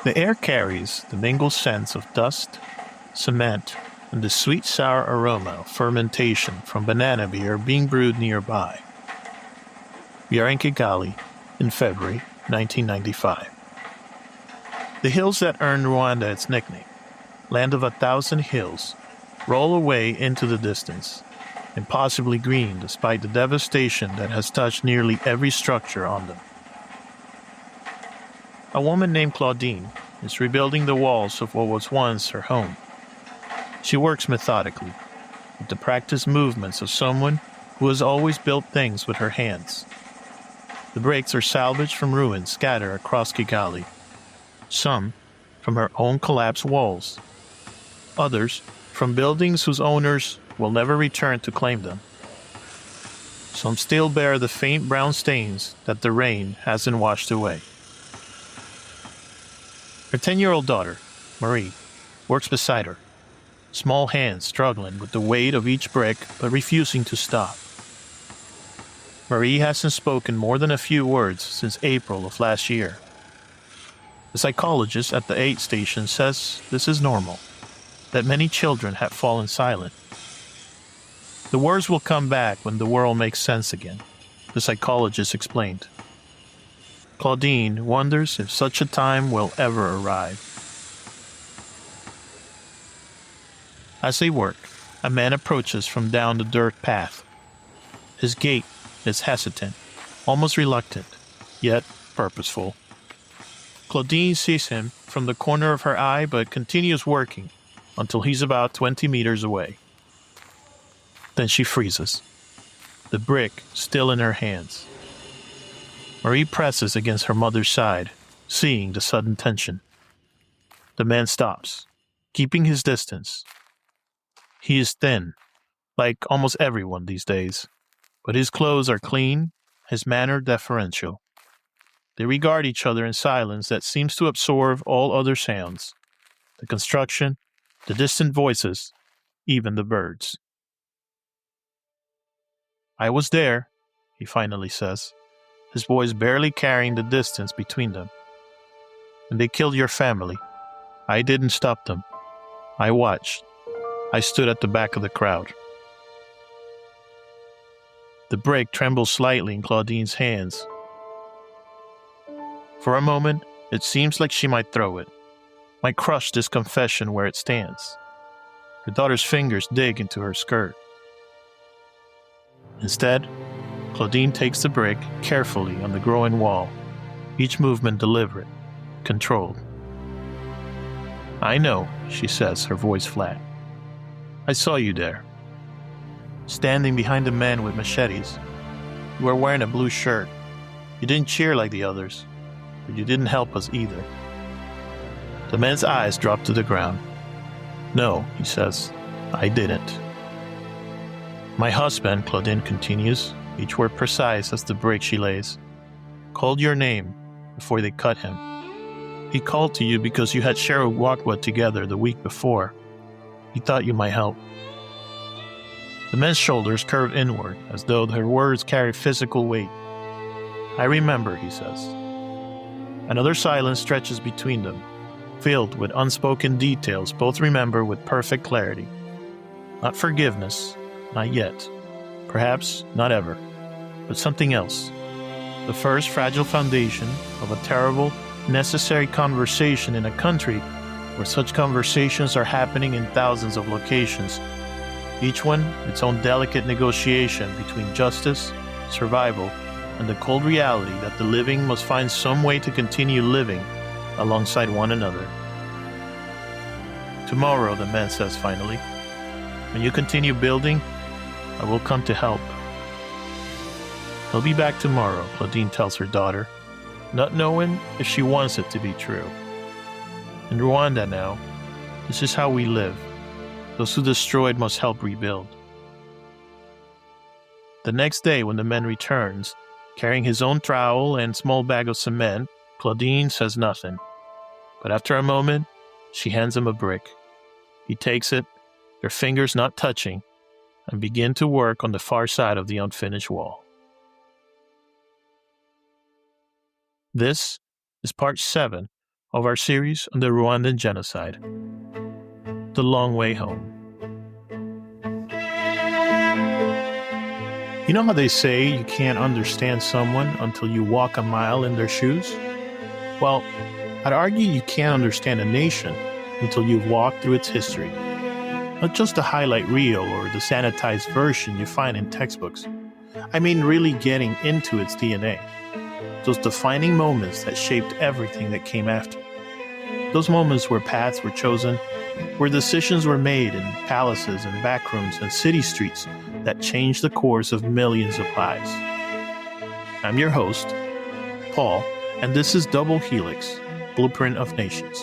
The air carries the mingled scents of dust, cement, and the sweet sour aroma of fermentation from banana beer being brewed nearby. We are in Kigali in February 1995. The hills that earned Rwanda its nickname, Land of 1,000 Hills, roll away into the distance, impossibly green despite the devastation that has touched nearly every structure on them. A woman named Claudine is rebuilding the walls of what was once her home. She works methodically, with the practiced movements of someone who has always built things with her hands. The bricks are salvaged from ruins scattered across Kigali, some from her own collapsed walls, others from buildings whose owners will never return to claim them. Some still bear the faint brown stains that the rain hasn't washed away. Her 10-year-old daughter, Marie, works beside her, small hands struggling with the weight of each brick but refusing to stop. Marie hasn't spoken more than a few words since April of last year. The psychologist at the aid station says this is normal, that many children have fallen silent. The words will come back when the world makes sense again, the psychologist explained. Claudine wonders if such a time will ever arrive. As they work, a man approaches from down the dirt path. His gait is hesitant, almost reluctant, yet purposeful. Claudine sees him from the corner of her eye but continues working until he's about 20 meters away. Then she freezes, the brick still in her hands. Marie presses against her mother's side, seeing the sudden tension. The man stops, keeping his distance. He is thin, like almost everyone these days, but his clothes are clean, his manner deferential. They regard each other in silence that seems to absorb all other sounds, the construction, the distant voices, even the birds. "I was there," he finally says, his voice barely carrying the distance between them. "And they killed your family. I didn't stop them. I watched. I stood at the back of the crowd." The brick trembles slightly in Claudine's hands. For a moment, it seems like she might throw it, might crush this confession where it stands. Her daughter's fingers dig into her skirt. Instead, Claudine takes the brick carefully on the growing wall, each movement deliberate, controlled. "I know," she says, her voice flat. "I saw you there, standing behind the men with machetes. You were wearing a blue shirt. You didn't cheer like the others, but you didn't help us either." The man's eyes drop to the ground. "No," he says, "I didn't." "My husband," Claudine continues, each word precise as the brick she lays, "called your name before they cut him. He called to you because you had shared Wakwa together the week before. He thought you might help." The man's shoulders curve inward as though her words carry physical weight. "I remember," he says. Another silence stretches between them, filled with unspoken details both remember with perfect clarity. Not forgiveness, not yet, perhaps not ever, but something else. The first fragile foundation of a terrible, necessary conversation in a country where such conversations are happening in thousands of locations, each one its own delicate negotiation between justice, survival, and the cold reality that the living must find some way to continue living alongside one another. "Tomorrow," the man says finally, "when you continue building, I will come to help." "He'll be back tomorrow," Claudine tells her daughter, not knowing if she wants it to be true. In Rwanda now, this is how we live. Those who destroyed must help rebuild. The next day, when the man returns, carrying his own trowel and small bag of cement, Claudine says nothing. But after a moment, she hands him a brick. He takes it, their fingers not touching, and begin to work on the far side of the unfinished wall. This is part 7 of our series on the Rwandan genocide, The Long Way Home. You know how they say you can't understand someone until you walk a mile in their shoes? Well, I'd argue you can't understand a nation until you've walked through its history. Not just the highlight reel or the sanitized version you find in textbooks. I mean really getting into its DNA. Those defining moments that shaped everything that came after. Those moments where paths were chosen, where decisions were made in palaces and backrooms and city streets that changed the course of millions of lives. I'm your host, Paul, and this is Double Helix, Blueprint of Nations,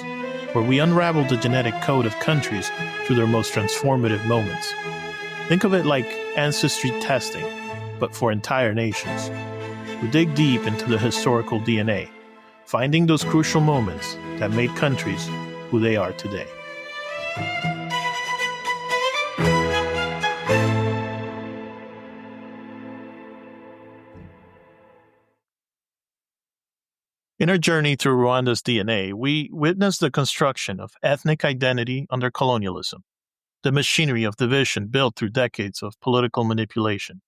where we unravel the genetic code of countries through their most transformative moments. Think of it like ancestry testing, but for entire nations. We dig deep into the historical DNA, finding those crucial moments that made countries who they are today. In our journey through Rwanda's DNA, we witnessed the construction of ethnic identity under colonialism, the machinery of division built through decades of political manipulation,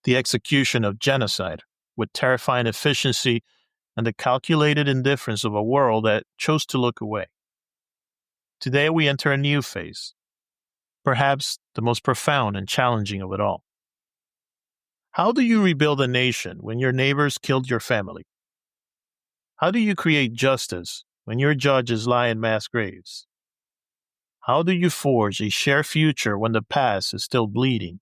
the execution of genocide with terrifying efficiency, and the calculated indifference of a world that chose to look away. Today we enter a new phase, perhaps the most profound and challenging of it all. How do you rebuild a nation when your neighbors killed your family? How do you create justice when your judges lie in mass graves? How do you forge a shared future when the past is still bleeding?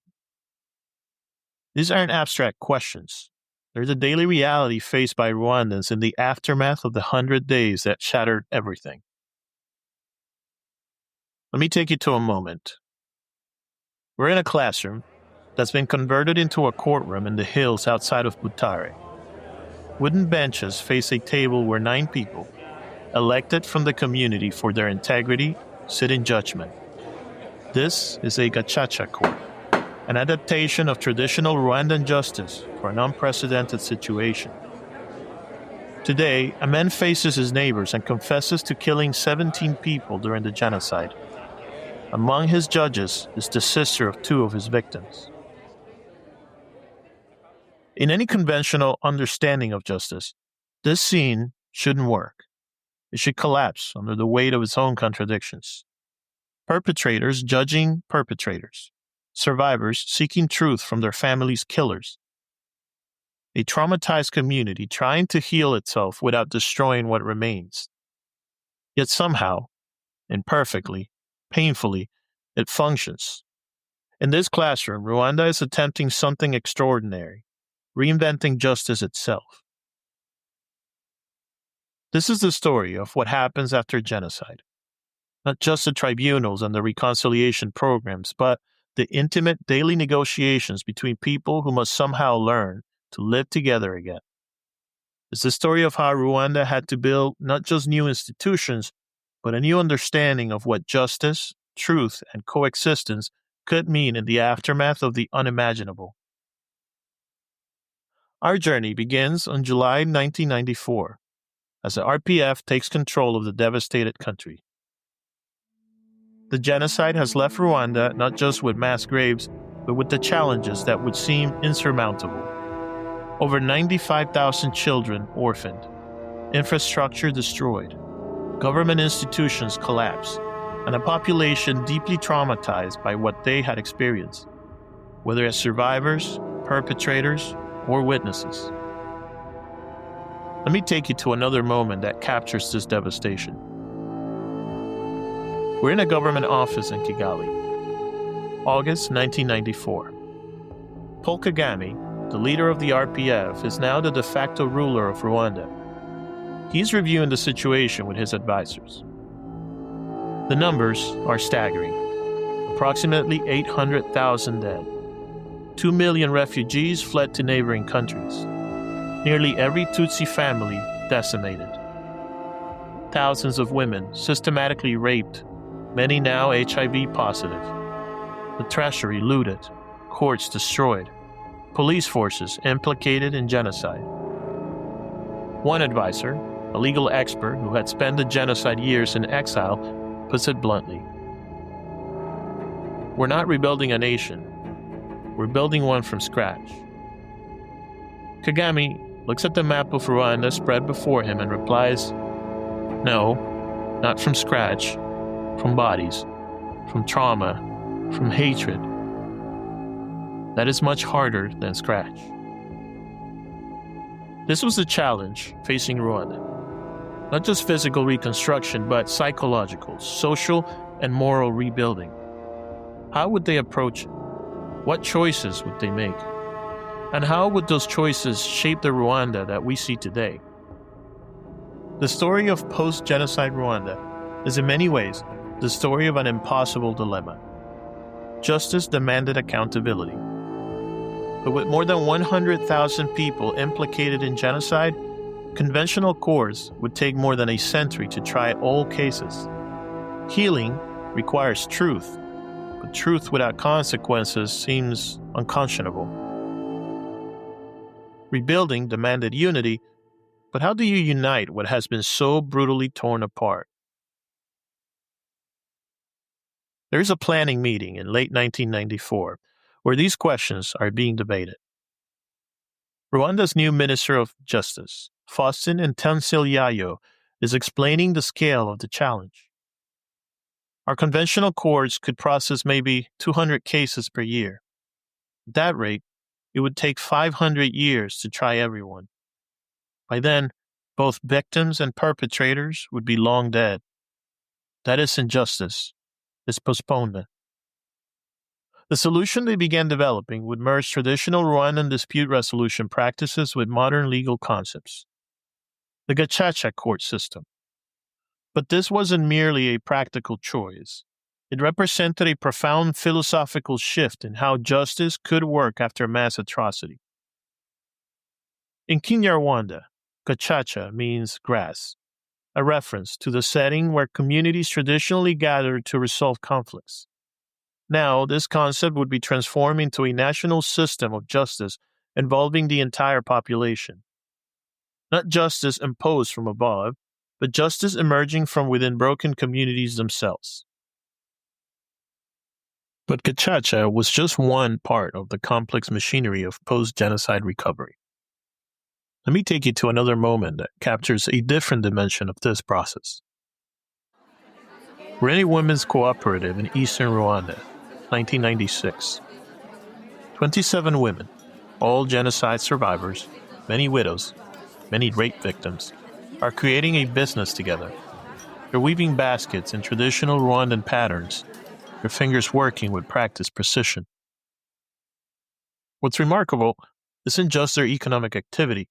These aren't abstract questions. They're the daily reality faced by Rwandans in the aftermath of the 100 days that shattered everything. Let me take you to a moment. We're in a classroom that's been converted into a courtroom in the hills outside of Butare. Wooden benches face a table where 9 people, elected from the community for their integrity, sit in judgment. This is a gacaca court, an adaptation of traditional Rwandan justice for an unprecedented situation. Today, a man faces his neighbors and confesses to killing 17 people during the genocide. Among his judges is the sister of 2 of his victims. In any conventional understanding of justice, this scene shouldn't work. It should collapse under the weight of its own contradictions. Perpetrators judging perpetrators. Survivors seeking truth from their families' killers. A traumatized community trying to heal itself without destroying what remains. Yet somehow, imperfectly, painfully, it functions. In this classroom, Rwanda is attempting something extraordinary. Reinventing justice itself. This is the story of what happens after genocide. Not just the tribunals and the reconciliation programs, but the intimate daily negotiations between people who must somehow learn to live together again. It's the story of how Rwanda had to build not just new institutions, but a new understanding of what justice, truth, and coexistence could mean in the aftermath of the unimaginable. Our journey begins on July 1994, as the RPF takes control of the devastated country. The genocide has left Rwanda not just with mass graves, but with the challenges that would seem insurmountable. Over 95,000 children orphaned, infrastructure destroyed, government institutions collapsed, and a population deeply traumatized by what they had experienced, whether as survivors, perpetrators, or witnesses. Let me take you to another moment that captures this devastation. We're in a government office in Kigali, August 1994. Paul Kagame, the leader of the RPF, is now the de facto ruler of Rwanda. He's reviewing the situation with his advisors. The numbers are staggering. Approximately 800,000 dead. 2 million refugees fled to neighboring countries. Nearly every Tutsi family decimated. Thousands of women systematically raped, many now HIV positive. The treasury looted, courts destroyed, police forces implicated in genocide. One advisor, a legal expert who had spent the genocide years in exile, puts it bluntly. We're not rebuilding a nation. We're building one from scratch. Kagame looks at the map of Rwanda spread before him and replies, "No, not from scratch, from bodies, from trauma, from hatred. That is much harder than scratch." This was the challenge facing Rwanda. Not just physical reconstruction, but psychological, social, and moral rebuilding. How would they approach it? What choices would they make? And how would those choices shape the Rwanda that we see today? The story of post-genocide Rwanda is in many ways the story of an impossible dilemma. Justice demanded accountability. But with more than 100,000 people implicated in genocide, conventional courts would take more than a century to try all cases. Healing requires truth, but truth without consequences seems unconscionable. Rebuilding demanded unity, but how do you unite what has been so brutally torn apart? There is a planning meeting in late 1994 where these questions are being debated. Rwanda's new Minister of Justice, Faustin Nteziryayo, is explaining the scale of the challenge. Our conventional courts could process maybe 200 cases per year. At that rate, it would take 500 years to try everyone. By then, both victims and perpetrators would be long dead. That is injustice. It's postponement. The solution they began developing would merge traditional Rwandan dispute resolution practices with modern legal concepts. The Gacaca court system. But this wasn't merely a practical choice. It represented a profound philosophical shift in how justice could work after mass atrocity. In Kinyarwanda, Gacaca means grass, a reference to the setting where communities traditionally gathered to resolve conflicts. Now, this concept would be transformed into a national system of justice involving the entire population. Not justice imposed from above, but justice emerging from within broken communities themselves. But Gacaca was just one part of the complex machinery of post-genocide recovery. Let me take you to another moment that captures a different dimension of this process. We're in a women's cooperative in eastern Rwanda, 1996. 27 women, all genocide survivors, many widows, many rape victims, are creating a business together. They're weaving baskets in traditional Rwandan patterns, their fingers working with practiced precision. What's remarkable isn't just their economic activity,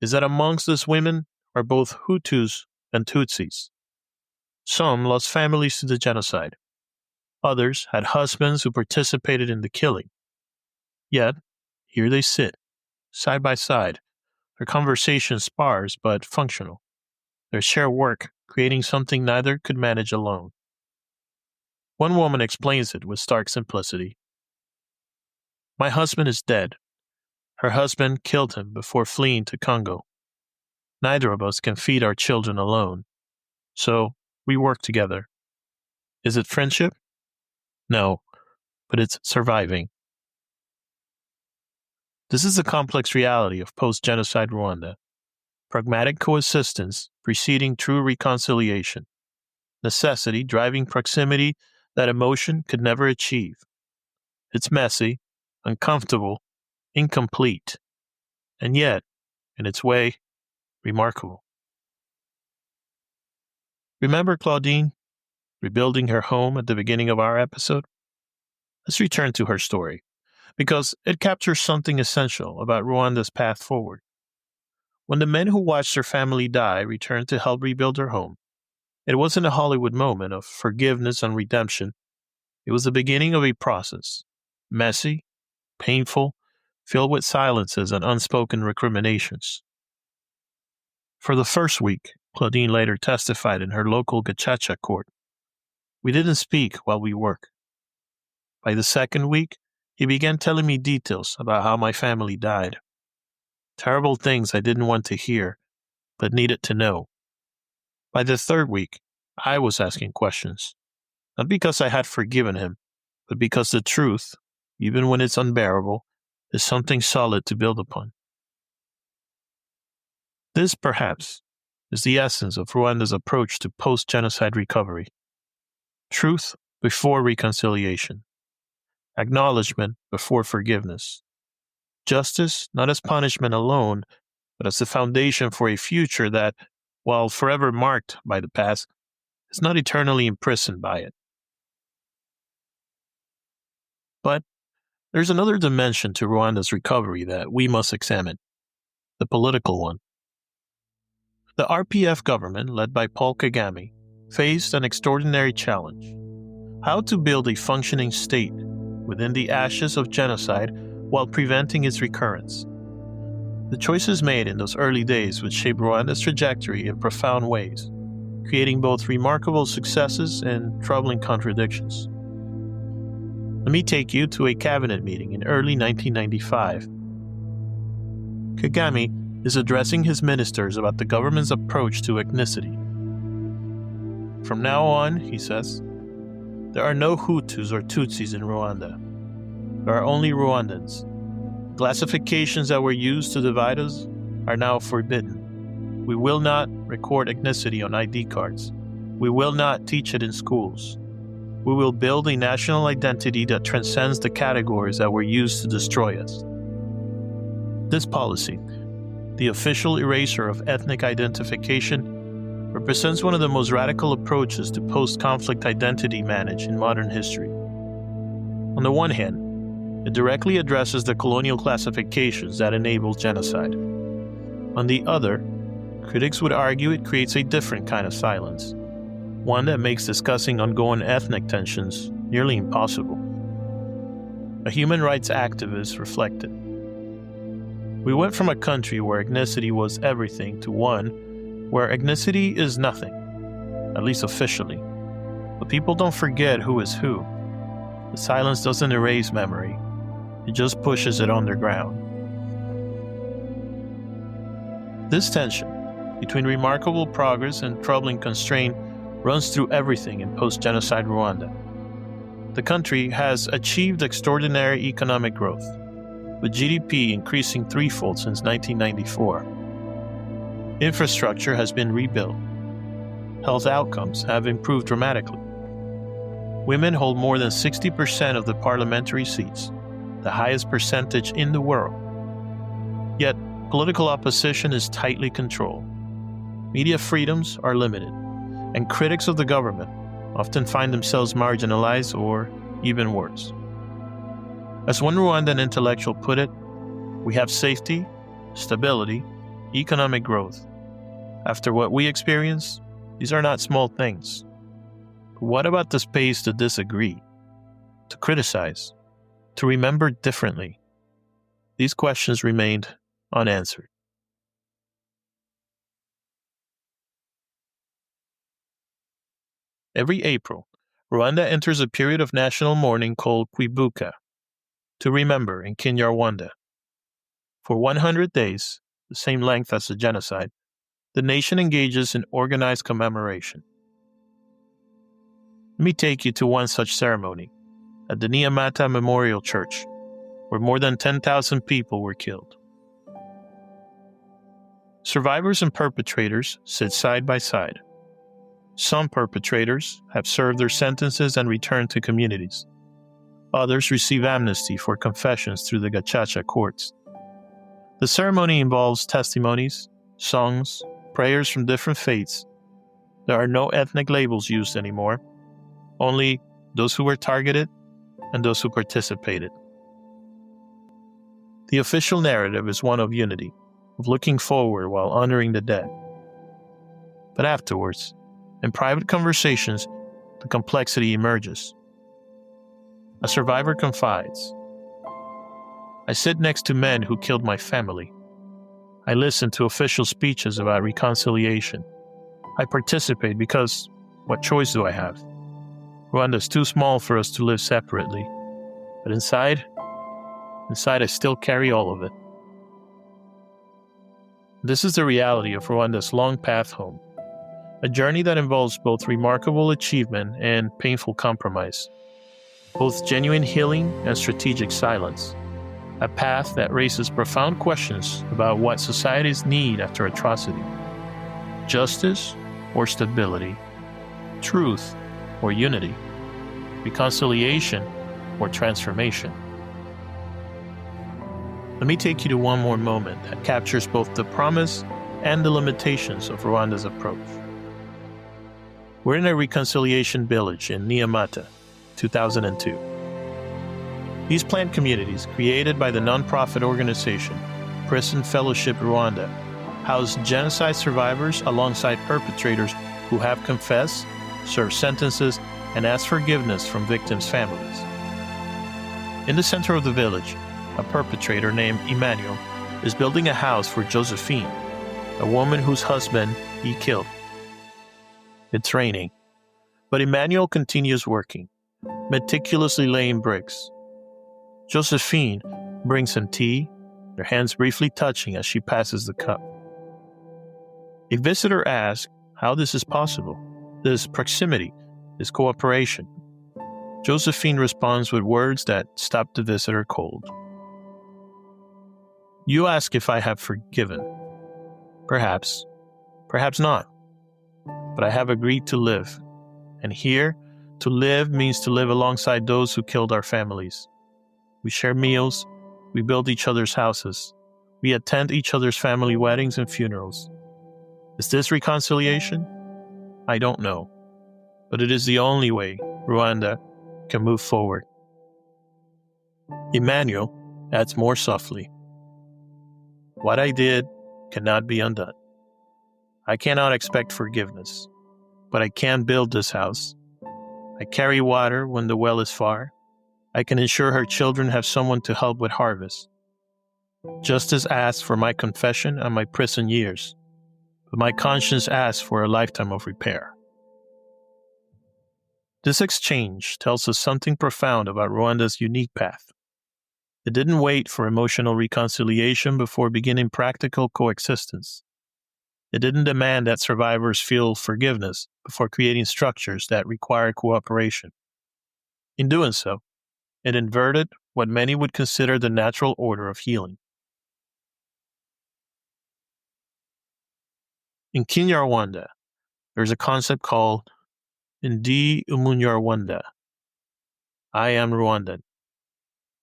is that amongst these women are both Hutus and Tutsis. Some lost families to the genocide. Others had husbands who participated in the killing. Yet, here they sit, side by side, their conversation sparse but functional. Their shared work creating something neither could manage alone. One woman explains it with stark simplicity. "My husband is dead. Her husband killed him before fleeing to Congo. Neither of us can feed our children alone. So, we work together. Is it friendship? No, but it's surviving." This is the complex reality of post-genocide Rwanda. Pragmatic coexistence preceding true reconciliation. Necessity driving proximity that emotion could never achieve. It's messy, uncomfortable, incomplete, and yet, in its way, remarkable. Remember Claudine rebuilding her home at the beginning of our episode? Let's return to her story, because it captures something essential about Rwanda's path forward. When the men who watched their family die returned to help rebuild their home, it wasn't a Hollywood moment of forgiveness and redemption. It was the beginning of a process, messy, painful, filled with silences and unspoken recriminations. For the first week, Claudine later testified in her local Gacaca court, "We didn't speak while we worked. By the second week, he began telling me details about how my family died. Terrible things I didn't want to hear, but needed to know. By the third week, I was asking questions, not because I had forgiven him, but because the truth, even when it's unbearable, is something solid to build upon. This, perhaps, is the essence of Rwanda's approach to post-genocide recovery. Truth before reconciliation. Acknowledgement before forgiveness. Justice not as punishment alone, but as the foundation for a future that, while forever marked by the past, is not eternally imprisoned by it. But there's another dimension to Rwanda's recovery that we must examine, the political one. The RPF government, led by Paul Kagame, faced an extraordinary challenge: how to build a functioning state within the ashes of genocide while preventing its recurrence. The choices made in those early days would shape Rwanda's trajectory in profound ways, creating both remarkable successes and troubling contradictions. Let me take you to a cabinet meeting in early 1995. Kagame is addressing his ministers about the government's approach to ethnicity. From now on, he says, there are no Hutus or Tutsis in Rwanda. There are only Rwandans. Classifications that were used to divide us are now forbidden. We will not record ethnicity on ID cards. We will not teach it in schools. We will build a national identity that transcends the categories that were used to destroy us. This policy, the official erasure of ethnic identification, represents one of the most radical approaches to post-conflict identity management in modern history. On the one hand, it directly addresses the colonial classifications that enabled genocide. On the other, critics would argue it creates a different kind of silence, one that makes discussing ongoing ethnic tensions nearly impossible. A human rights activist reflected, "We went from a country where ethnicity was everything to one where ethnicity is nothing, at least officially. But people don't forget who is who. The silence doesn't erase memory. It just pushes it underground." This tension between remarkable progress and troubling constraint runs through everything in post-genocide Rwanda. The country has achieved extraordinary economic growth, with GDP increasing threefold since 1994. Infrastructure has been rebuilt. Health outcomes have improved dramatically. Women hold more than 60% of the parliamentary seats, the highest percentage in the world. Yet, political opposition is tightly controlled. Media freedoms are limited, and critics of the government often find themselves marginalized or even worse. As one Rwandan intellectual put it, we have safety, stability, economic growth. After what we experience, these are not small things. But what about the space to disagree, to criticize, to remember differently? These questions remained unanswered. Every April, Rwanda enters a period of national mourning called Kwibuka, to remember in Kinyarwanda. For 100 days, the same length as the genocide, the nation engages in organized commemoration. Let me take you to one such ceremony, at the Nyamata Memorial Church, where more than 10,000 people were killed. Survivors and perpetrators sit side by side. Some perpetrators have served their sentences and returned to communities. Others receive amnesty for confessions through the Gacaca courts. The ceremony involves testimonies, songs, prayers from different faiths. There are no ethnic labels used anymore, only those who were targeted and those who participated. The official narrative is one of unity, of looking forward while honoring the dead. But afterwards, in private conversations, the complexity emerges. A survivor confides, "I sit next to men who killed my family. I listen to official speeches about reconciliation. I participate because what choice do I have? Rwanda is too small for us to live separately. But inside I still carry all of it." This is the reality of Rwanda's long path home. A journey that involves both remarkable achievement and painful compromise, both genuine healing and strategic silence. A path that raises profound questions about what societies need after atrocity. Justice or stability, truth or unity, reconciliation or transformation. Let me take you to one more moment that captures both the promise and the limitations of Rwanda's approach. We're in a reconciliation village in Nyamata, 2002. These planned communities, created by the nonprofit organization Prison Fellowship Rwanda, house genocide survivors alongside perpetrators who have confessed, served sentences, and asked forgiveness from victims' families. In the center of the village, a perpetrator named Emmanuel is building a house for Josephine, a woman whose husband he killed. It's raining, but Emmanuel continues working, meticulously laying bricks. Josephine brings him tea, their hands briefly touching as she passes the cup. A visitor asks how this is possible, this proximity, this cooperation. Josephine responds with words that stop the visitor cold. You ask if I have forgiven. Perhaps, perhaps not. But I have agreed to live. And here, to live means to live alongside those who killed our families. We share meals, we build each other's houses, we attend each other's family weddings and funerals. Is this reconciliation? I don't know. But it is the only way Rwanda can move forward. Emmanuel adds more softly. What I did cannot be undone. I cannot expect forgiveness, but I can build this house. I carry water when the well is far. I can ensure her children have someone to help with harvest. Justice asks for my confession and my prison years, but my conscience asks for a lifetime of repair. This exchange tells us something profound about Rwanda's unique path. It didn't wait for emotional reconciliation before beginning practical coexistence. It didn't demand that survivors feel forgiveness before creating structures that require cooperation. In doing so, it inverted what many would consider the natural order of healing. In Kinyarwanda, there's a concept called Ndi Umunyarwanda. I am Rwandan.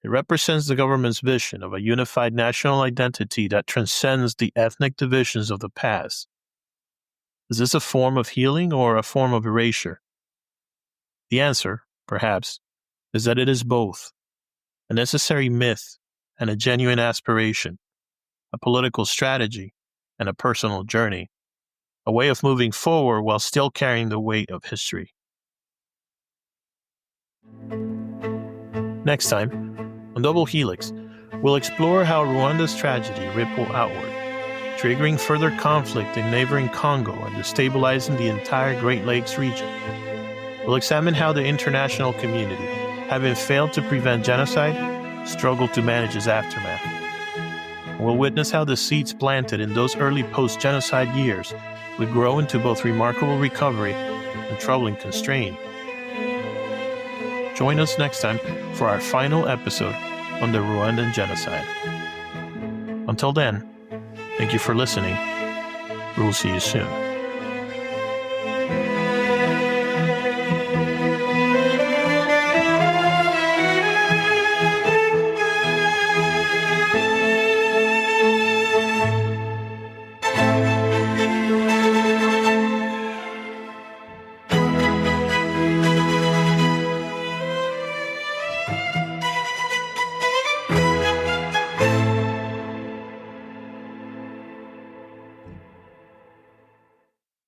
It represents the government's vision of a unified national identity that transcends the ethnic divisions of the past. Is this a form of healing or a form of erasure? The answer, perhaps, is that it is both, a necessary myth and a genuine aspiration, a political strategy and a personal journey, a way of moving forward while still carrying the weight of history. Next time, on Double Helix, we'll explore how Rwanda's tragedy rippled outward, triggering further conflict in neighboring Congo and destabilizing the entire Great Lakes region. We'll examine how the international community, having failed to prevent genocide, struggled to manage its aftermath. We'll witness how the seeds planted in those early post-genocide years would grow into both remarkable recovery and troubling constraint. Join us next time for our final episode on the Rwandan genocide. Until then, thank you for listening. We'll see you soon.